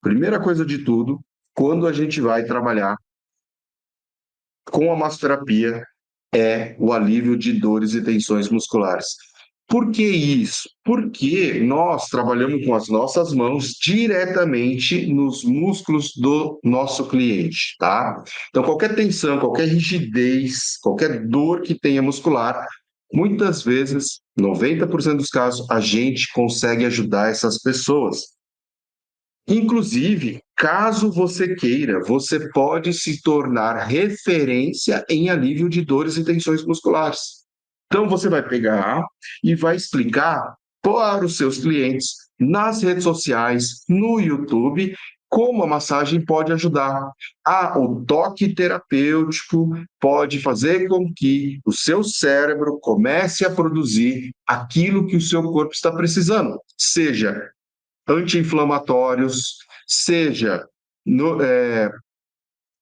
Primeira coisa de tudo, quando a gente vai trabalhar com a massoterapia, é o alívio de dores e tensões musculares. Por que isso? Porque nós trabalhamos com as nossas mãos diretamente nos músculos do nosso cliente, tá? Então, qualquer tensão, qualquer rigidez, qualquer dor que tenha muscular, muitas vezes, 90% dos casos, a gente consegue ajudar essas pessoas. Inclusive, caso você queira, você pode se tornar referência em alívio de dores e tensões musculares. Então, você vai pegar e vai explicar para os seus clientes nas redes sociais, no YouTube, como a massagem pode ajudar. O toque terapêutico pode fazer com que o seu cérebro comece a produzir aquilo que o seu corpo está precisando, seja anti-inflamatórios, seja no,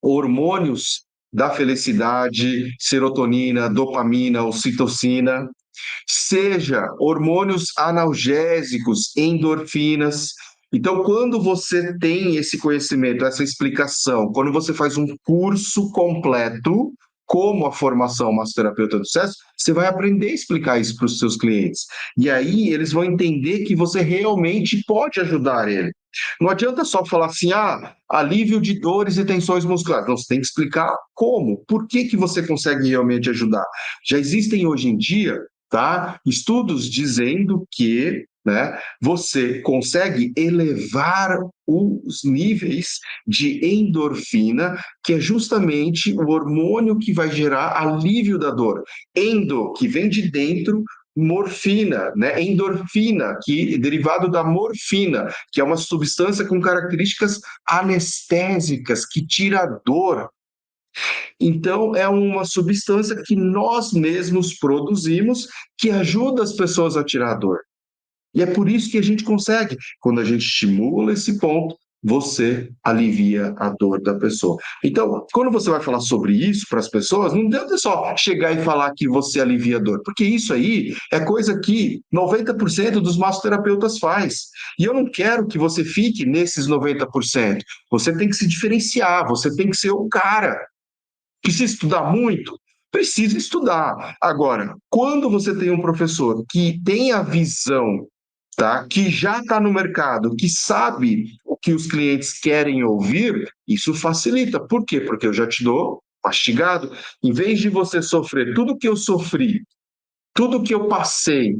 hormônios da felicidade, serotonina, dopamina, ocitocina, seja hormônios analgésicos, endorfinas. Então, quando você tem esse conhecimento, essa explicação, quando você faz um curso completo, como a formação massoterapeuta do sucesso, você vai aprender a explicar isso para os seus clientes. E aí eles vão entender que você realmente pode ajudar ele. Não adianta só falar assim, alívio de dores e tensões musculares. Não, você tem que explicar como, por que que você consegue realmente ajudar. Já existem hoje em dia, tá, estudos dizendo que, né, você consegue elevar os níveis de endorfina, que é justamente o hormônio que vai gerar alívio da dor. Endo, que vem de dentro, morfina, né? Endorfina, que é derivado da morfina, que é uma substância com características anestésicas, que tira a dor. Então, é uma substância que nós mesmos produzimos, que ajuda as pessoas a tirar a dor. E é por isso que a gente consegue. Quando a gente estimula esse ponto, você alivia a dor da pessoa. Então, quando você vai falar sobre isso para as pessoas, não adianta só chegar e falar que você alivia a dor, porque isso aí é coisa que 90% dos massoterapeutas faz. E eu não quero que você fique nesses 90%. Você tem que se diferenciar, você tem que ser o cara. Precisa estudar muito? Precisa estudar. Agora, quando você tem um professor que tem a visão, tá, que já está no mercado, que sabe o que os clientes querem ouvir, isso facilita. Por quê? Porque eu já te dou mastigado. Em vez de você sofrer tudo que eu sofri, tudo que eu passei,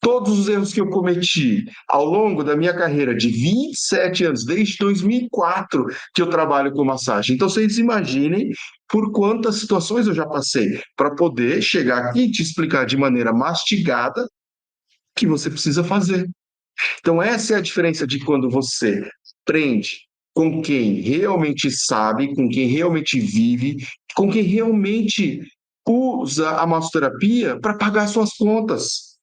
todos os erros que eu cometi ao longo da minha carreira de 27 anos, desde 2004 que eu trabalho com massagem. Então, vocês imaginem por quantas situações eu já passei para poder chegar aqui e te explicar de maneira mastigada o que você precisa fazer. Então, essa é a diferença de quando você aprende com quem realmente sabe, com quem realmente vive, com quem realmente usa a massoterapia para pagar suas contas.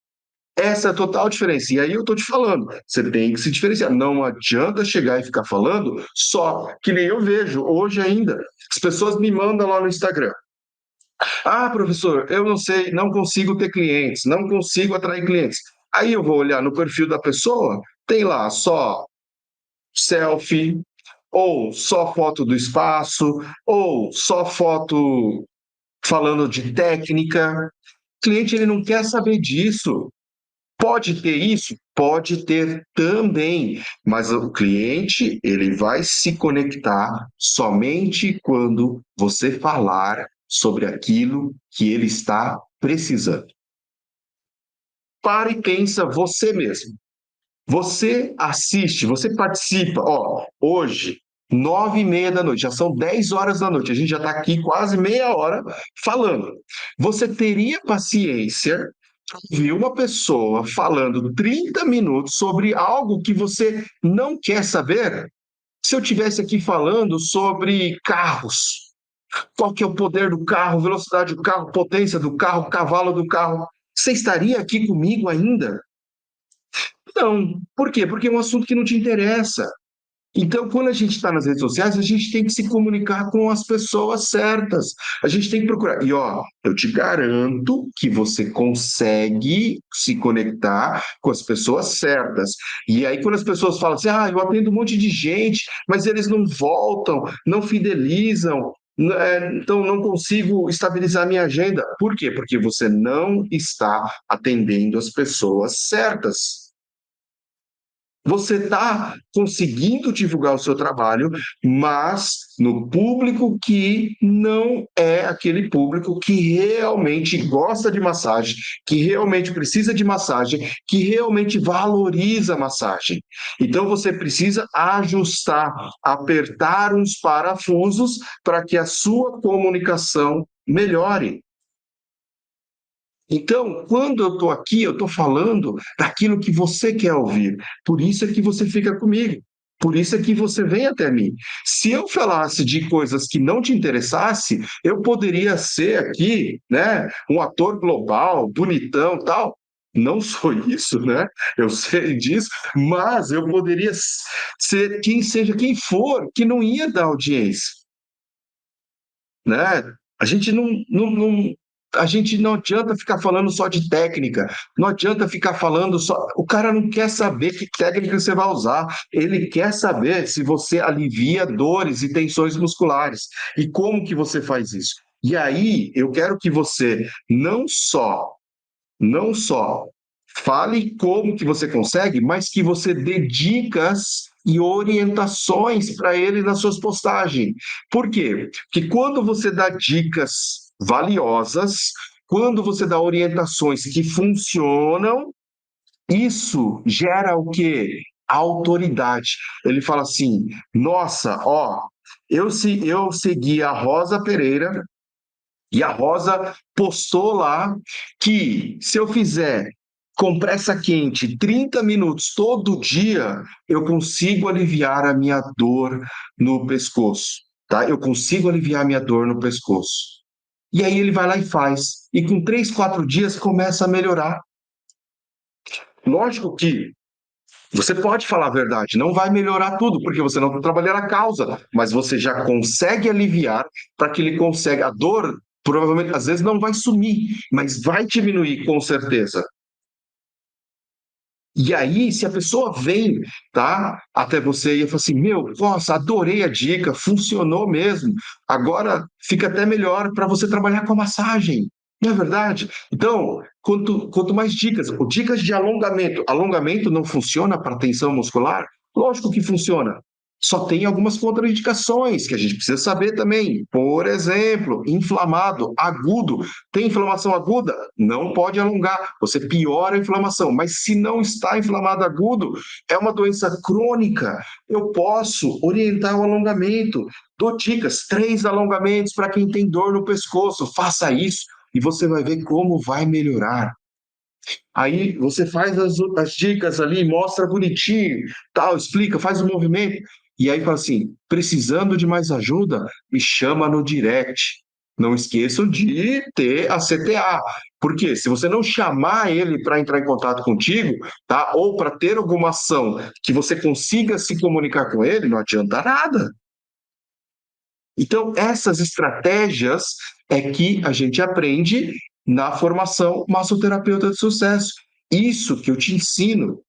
Essa é a total diferença. E aí eu estou te falando, você tem que se diferenciar. Não adianta chegar e ficar falando só, que nem eu vejo hoje ainda. As pessoas me mandam lá no Instagram. Professor, eu não sei, não consigo ter clientes, não consigo atrair clientes. Aí eu vou olhar no perfil da pessoa, tem lá só selfie, ou só foto do espaço, ou só foto falando de técnica. O cliente ele não quer saber disso. Pode ter isso? Pode ter também, mas o cliente ele vai se conectar somente quando você falar sobre aquilo que ele está precisando. Para e pensa você mesmo. Você assiste, você participa. Hoje, 9h30 da noite, já são 10 horas da noite, a gente já está aqui quase meia hora falando. Você teria paciência de ouvir uma pessoa falando 30 minutos sobre algo que você não quer saber? Se eu tivesse aqui falando sobre carros, qual que é o poder do carro, velocidade do carro, potência do carro, cavalo do carro, você estaria aqui comigo ainda? Não. Por quê? Porque é um assunto que não te interessa. Então, quando a gente está nas redes sociais, a gente tem que se comunicar com as pessoas certas. A gente tem que procurar. E, ó, eu te garanto que você consegue se conectar com as pessoas certas. E aí, quando as pessoas falam assim, eu atendo um monte de gente, mas eles não voltam, não fidelizam, então não consigo estabilizar minha agenda. Por quê? Porque você não está atendendo as pessoas certas. Você está conseguindo divulgar o seu trabalho, mas no público que não é aquele público que realmente gosta de massagem, que realmente precisa de massagem, que realmente valoriza a massagem. Então você precisa ajustar, apertar uns parafusos para que a sua comunicação melhore. Então, quando eu estou aqui, eu estou falando daquilo que você quer ouvir. Por isso é que você fica comigo. Por isso é que você vem até mim. Se eu falasse de coisas que não te interessasse, eu poderia ser aqui, né, um ator global, bonitão, tal. Não sou isso, né? Eu sei disso, mas eu poderia ser quem seja quem for, que não ia dar audiência, né? A gente a gente não adianta ficar falando só de técnica, não adianta ficar falando só. O cara não quer saber que técnica você vai usar, ele quer saber se você alivia dores e tensões musculares e como que você faz isso. E aí eu quero que você não só fale como que você consegue, mas que você dê dicas e orientações para ele nas suas postagens. Por quê? Porque quando você dá dicas valiosas, quando você dá orientações que funcionam, isso gera o quê? Autoridade. Ele fala assim: nossa, ó, eu segui a Rosa Pereira e a Rosa postou lá que se eu fizer compressa quente 30 minutos todo dia, eu consigo aliviar a minha dor no pescoço, tá? Eu consigo aliviar a minha dor no pescoço. E aí ele vai lá e faz. E com 3, 4 dias começa a melhorar. Lógico que você pode falar a verdade, não vai melhorar tudo, porque você não está trabalhando a causa, mas você já consegue aliviar para que ele consiga. A dor, provavelmente, às vezes não vai sumir, mas vai diminuir com certeza. E aí, se a pessoa vem, tá, até você e fala assim, meu, nossa, adorei a dica, funcionou mesmo. Agora fica até melhor para você trabalhar com a massagem. Não é verdade? Então, quanto mais dicas, dicas de alongamento. Alongamento não funciona para tensão muscular? Lógico que funciona. Só tem algumas contraindicações que a gente precisa saber também. Por exemplo, inflamado, agudo. Tem inflamação aguda? Não pode alongar, você piora a inflamação. Mas se não está inflamado agudo, é uma doença crônica, eu posso orientar o alongamento. Dou dicas, 3 alongamentos para quem tem dor no pescoço. Faça isso e você vai ver como vai melhorar. Aí você faz as dicas ali, mostra bonitinho, tal, explica, faz o movimento. E aí fala assim: precisando de mais ajuda, me chama no direct. Não esqueçam de ter a CTA. Porque se você não chamar ele para entrar em contato contigo, tá? Ou para ter alguma ação que você consiga se comunicar com ele, não adianta nada. Então, essas estratégias é que a gente aprende na formação massoterapeuta de sucesso. Isso que eu te ensino,